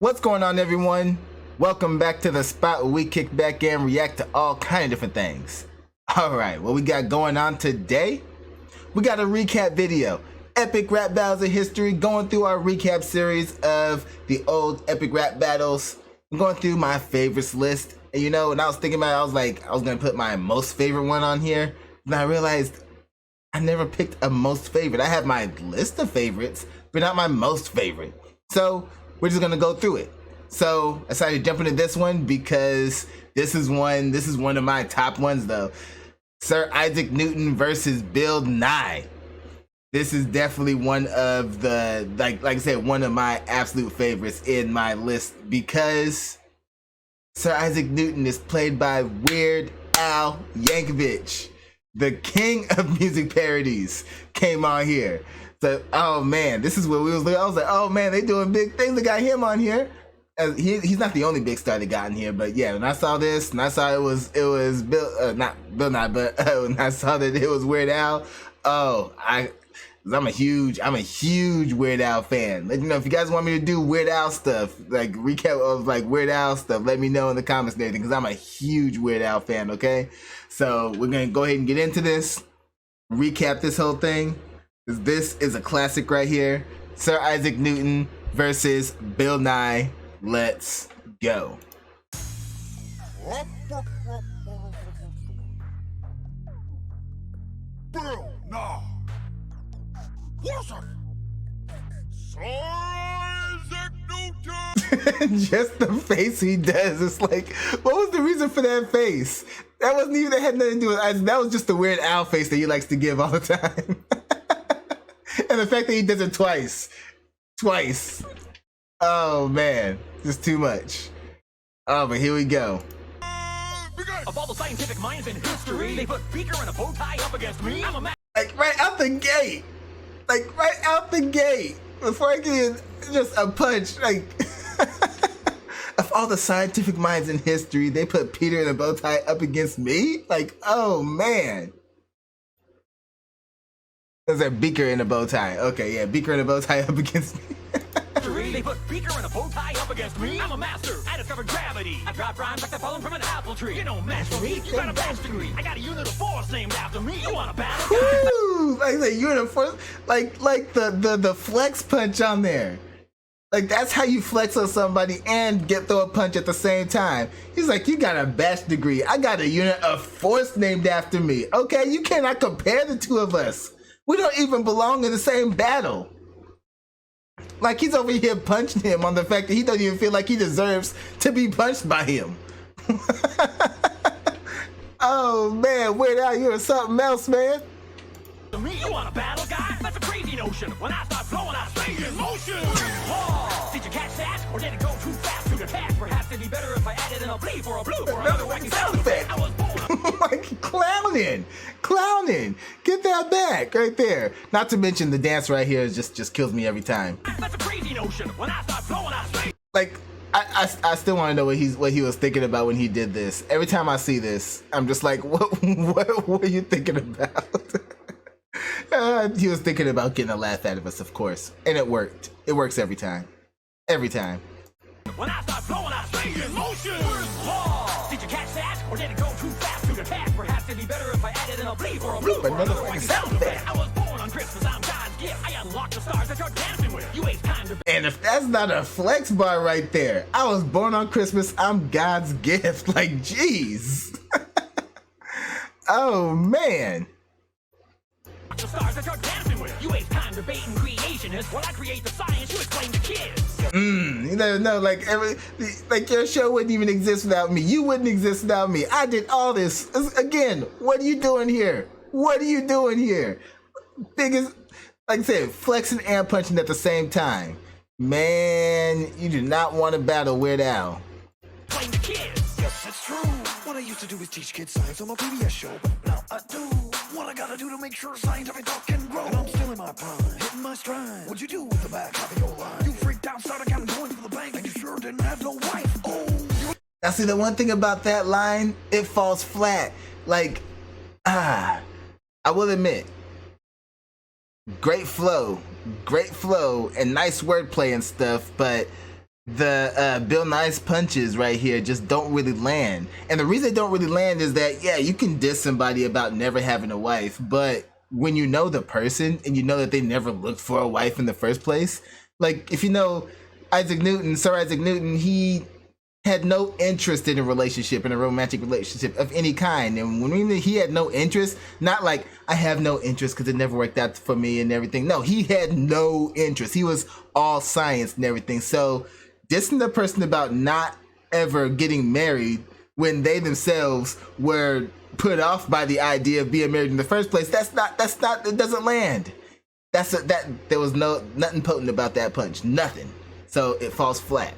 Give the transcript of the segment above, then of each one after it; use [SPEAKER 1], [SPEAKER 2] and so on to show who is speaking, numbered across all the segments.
[SPEAKER 1] What's going on, everyone? Welcome back to the spot where we kick back and react to all kind of different things. Alright, what we got going on today? We got a recap video. Epic rap battles of history, going through our recap series of the old epic rap battles. I'm going through my favorites list. And you know, when I was thinking about it, I was like, I was going to put my most favorite one on here. And I realized I never picked a most favorite. I have my list of favorites, but not my most favorite. So we're just gonna go through it. So I decided to jump into this one because this is one of my top ones though. Sir Isaac Newton versus Bill Nye. This is definitely one of the, like I said, one of my absolute favorites in my list because Sir Isaac Newton is played by Weird Al Yankovic. The king of music parodies came on here. So, oh man, this is what we was looking. I was like, oh man, they doing big things. They got him on here. He's not the only big star that got in here, but yeah, when I saw this, and I saw it was Bill, not Bill Nye, but when I saw that it was Weird Al, I'm a huge Weird Al fan. Let me know if you guys want me to do Weird Al stuff, like recap of like Weird Al stuff. Let me know in the comments and everything, because I'm a huge Weird Al fan. Okay, so we're gonna go ahead and get into this, recap this whole thing. This is a classic right here. Sir Isaac Newton versus Bill Nye. Let's go.
[SPEAKER 2] Bill Nye. What's up? Sir Isaac Newton.
[SPEAKER 1] Just the face he does. It's like, what was the reason for that face? That wasn't even, that had nothing to do with Isaac. That was just the Weird Al face that he likes to give all the time. And the fact that he does it twice. Oh man, just too much. Oh, but here we go.
[SPEAKER 3] Of all the scientific minds in history, they put Beaker and a bow tie up against me. I'm a man.
[SPEAKER 1] Like right out the gate. Before I get in, just a punch. Like, of all the scientific minds in history, they put Peter in a bow tie up against me? Like, oh man. There's a Beaker in a bow tie. Okay, yeah, Beaker in a bow tie up against me.
[SPEAKER 3] They put Beaker and a bow tie up against me. I'm a master. I discovered gravity. I drop rhymes like they're falling from an apple tree. You don't match for me. You got a bachelor's degree. I got a unit of force named after me. You want a battle?
[SPEAKER 1] Woo! Like the unit of force, like the flex punch on there. Like that's how you flex on somebody and throw a punch at the same time. He's like, you got a bachelor's degree. I got a unit of force named after me. Okay, you cannot compare the two of us. We don't even belong in the same battle. Like he's over here punching him on the fact that he doesn't even feel like he deserves to be punched by him. Oh man, Weird Al, you're something else, man.
[SPEAKER 3] To me, you want a battle, guy? That's a crazy notion. When I start flowing, I stay in motion. Oh, did you catch that? Or did it go too fast to detach? Perhaps it'd be better if I added in a bleep or a bloop or another wacky sound effect. I was born.
[SPEAKER 1] Like clowning. Get that back right there. Not to mention the dance right here just kills me every time.
[SPEAKER 3] That's a crazy notion. When I start flowing, I stay.
[SPEAKER 1] Like I still want to know what he was thinking about when he did this. Every time I see this, I'm just like, what were you thinking about? He was thinking about getting a laugh out of us, of course, and it worked. It works every time. Every time.
[SPEAKER 3] When I start flowing, I stay in motion. Oh, did you catch that? Or did it go too fast to detach? Perhaps it'd be better if I added in a bleep or a bloop or another wacky sound effect. I was born on Christmas. I'm God's gift. I unlocked the stars that you're dancing with. You waste time to.
[SPEAKER 1] And if that's not a flex bar right there, I was born on Christmas. I'm God's gift. Like, jeez. Oh man.
[SPEAKER 3] The stars that you're dancing with. You waste time debating creationists while I create the science you explain to kids.
[SPEAKER 1] You know, like your show wouldn't even exist without me. You wouldn't exist without me. I did all this. Again, what are you doing here? Biggest, like I said, flexing and punching at the same time. Man, you do not want to battle Weird Al.
[SPEAKER 3] Explain to kids.
[SPEAKER 2] Yes, it's true. What I used to do is teach kids science on my PBS show, but now I do what I gotta do to make sure scientific talk can grow. And I'm still in my prime, hitting my stride. What'd you do with the back of your line? You freaked out, started counting, going for the bank, and you sure didn't have no wife. Oh.
[SPEAKER 1] Now see, the one thing about that line, it falls flat. Like, I will admit, great flow and nice wordplay and stuff, but the Bill Nye's punches right here just don't really land. And the reason they don't really land is that, yeah, you can diss somebody about never having a wife, but when you know the person and you know that they never looked for a wife in the first place, like if you know Sir Isaac Newton, he had no interest in a relationship, in a romantic relationship of any kind. And when we mean he had no interest, not like I have no interest because it never worked out for me and everything. No, he had no interest. He was all science and everything. So dissing the person about not ever getting married when they themselves were put off by the idea of being married in the first place, that's not, it doesn't land. There was nothing potent about that punch. Nothing. So it falls flat.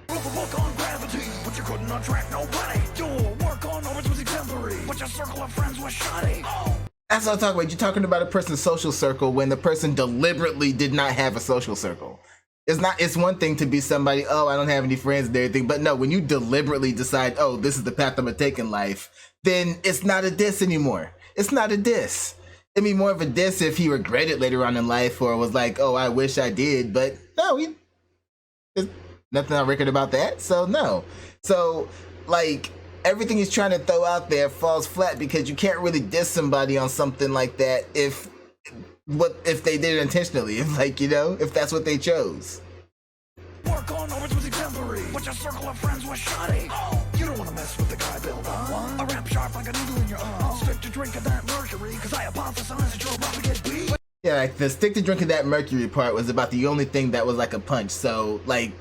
[SPEAKER 2] Work on gravity, but you couldn't attract nobody. Your work on orbits was exemplary, but your circle of friends was shoddy. Oh.
[SPEAKER 1] That's what I'm talking about. You're talking about a person's social circle when the person deliberately did not have a social circle. It's one thing to be somebody, oh, I don't have any friends and everything, but no, when you deliberately decide, oh, this is the path I'm gonna take in life, then it's not a diss anymore. It's not a diss. It'd be more of a diss if he regretted later on in life or was like, oh, I wish I did, but no, there's nothing on record about that, so no. So, like, everything he's trying to throw out there falls flat because you can't really diss somebody on something like that if they did it intentionally, if that's what they chose.
[SPEAKER 2] Work on orbits was exemplary, but your circle of friends was shoddy. Oh, you don't want to mess with the guy Bill Nye. A rap sharp like a needle in your arm. Stick to drinking that mercury, cause I hypothesize that you're about to get beat.
[SPEAKER 1] Yeah, like the stick to drinking that mercury part was about the only thing that was like a punch. So like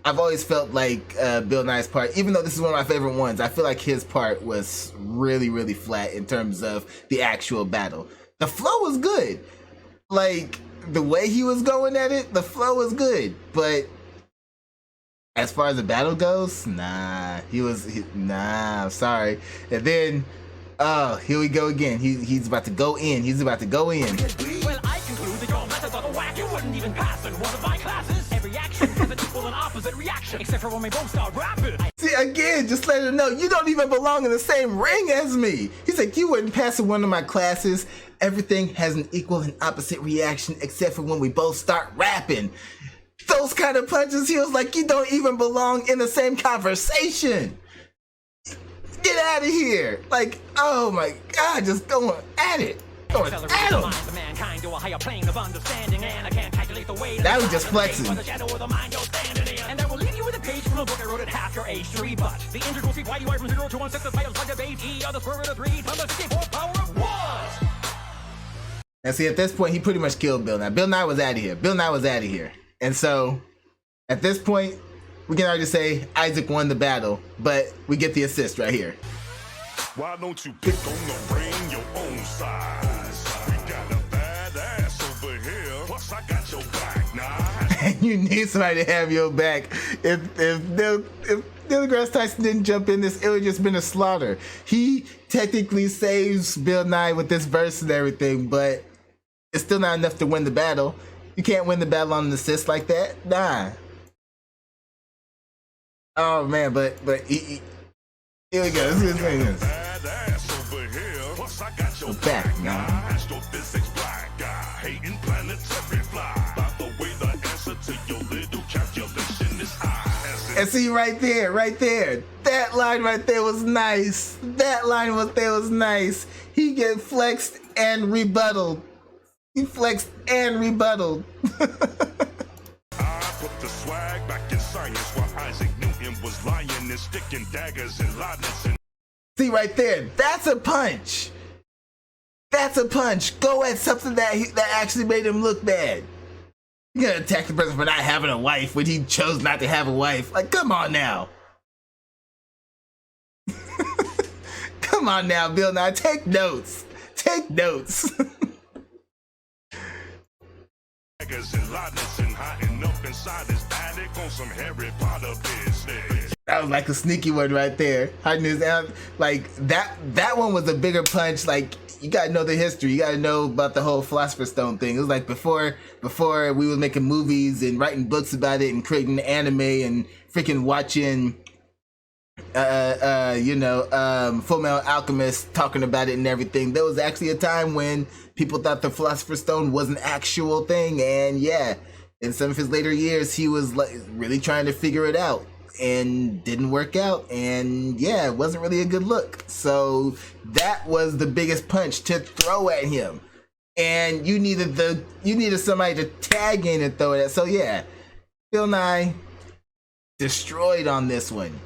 [SPEAKER 1] I've always felt like Bill Nye's part, even though this is one of my favorite ones, I feel like his part was really, really flat in terms of the actual battle. The flow was good. Like, the way he was going at it, the flow was good. But as far as the battle goes, nah. I'm sorry. And then, here we go again. He's about to go in. He's about to go in.
[SPEAKER 3] Well, I conclude that your methods are the whack. You wouldn't even pass in one of my classes. Every action has an equal and opposite reaction, except for when we both start rapping.
[SPEAKER 1] See, again, just let her know, you don't even belong in the same ring as me. He's like, you wouldn't pass in one of my classes. Everything has an equal and opposite reaction, except for when we both start rapping. Those kind of punches, he was like, you don't even belong in the same conversation. Get out of here. Like, oh my God, just going at it. Going at him. That was just flexing.
[SPEAKER 3] And I will leave you with a page from a book I wrote at half your age to rebut. The integral C y from 0 to 1 6 the titles like debate E are the square root of 3 times the 64 power of 1.
[SPEAKER 1] And see, at this point, he pretty much killed Bill Nye. Bill Nye was out of here. Bill Nye was out of here. And so, at this point, we can already say Isaac won the battle, but we get the assist right here.
[SPEAKER 4] Why don't you pick on the brain your own size? We got a bad ass over here. Plus, I got your back now.
[SPEAKER 1] And you need somebody to have your back. If Neil deGrasse Tyson didn't jump in this, it would just been a slaughter. He technically saves Bill Nye with this verse and everything, but it's still not enough to win the battle. You can't win the battle on an assist like that. Nah. Oh man, but here we go. Let's see this. We're back now. And see right there. That line right there was nice. Was nice. He get flexed and rebutted. He flexed and rebutted.
[SPEAKER 4] I put the swag back in science while Isaac Newton was lying and sticking daggers in Leibniz and
[SPEAKER 1] see right there, that's a punch. That's a punch. Go at something that actually made him look bad. You're gonna attack the person for not having a wife when he chose not to have a wife. Like, come on now. Come on now, Bill Nye. Take notes. Take notes. That was like a sneaky one right there. Like that one was a bigger punch. Like, you gotta know the history. You gotta know about the whole Philosopher's Stone thing. It was like before we was making movies and writing books about it and creating anime and freaking watching Full Metal Alchemist talking about it and everything. There was actually a time when people thought the Philosopher's Stone was an actual thing, and yeah, in some of his later years, he was like really trying to figure it out and didn't work out. And yeah, it wasn't really a good look. So that was the biggest punch to throw at him. And you needed somebody to tag in and throw it at. So yeah, Bill Nye destroyed on this one.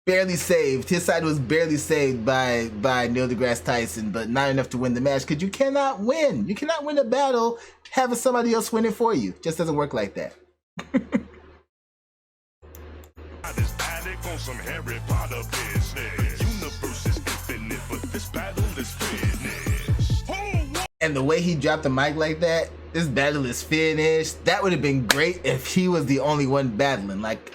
[SPEAKER 1] Barely saved. His side was barely saved by Neil deGrasse Tyson, but not enough to win the match, because you cannot win. You cannot win a battle having somebody else win it for you. Just doesn't work like that.
[SPEAKER 4] This addict on some Harry Potter business. Universe is infinite, but this battle is finished.
[SPEAKER 1] And the way he dropped the mic like that, this battle is finished. That would have been great if he was the only one battling. Like,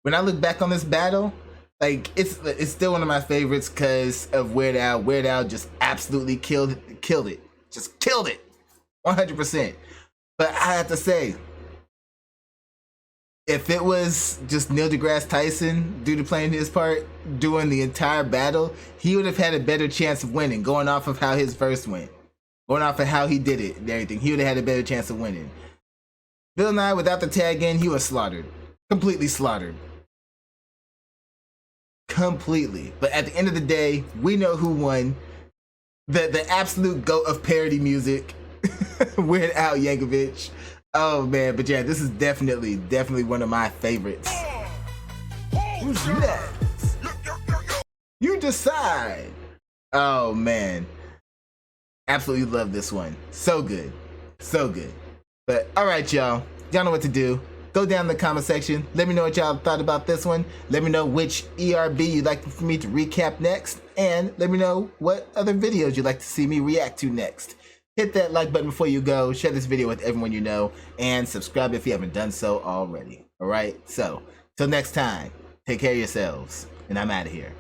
[SPEAKER 1] when I look back on this battle, like, it's still one of my favorites because of Weird Al. Weird Al just absolutely killed it. Just killed it. 100%. But I have to say, if it was just Neil deGrasse Tyson, due to playing his part, doing the entire battle, he would have had a better chance of winning, going off of how his verse went. Going off of how he did it and everything. He would have had a better chance of winning. Bill Nye, without the tag in, he was slaughtered. Completely slaughtered. Completely. But at the end of the day, we know who won. The absolute GOAT of parody music, Weird Al Yankovic. Oh man, but yeah, this is definitely one of my favorites. Who's next? You decide. Oh man, absolutely love this one. So good, so good. But all right, y'all know what to do. Go down in the comment section. Let me know what y'all thought about this one. Let me know which ERB you'd like for me to recap next. And let me know what other videos you'd like to see me react to next. Hit that like button before you go. Share this video with everyone you know. And subscribe if you haven't done so already. Alright? So, till next time, take care of yourselves. And I'm out of here.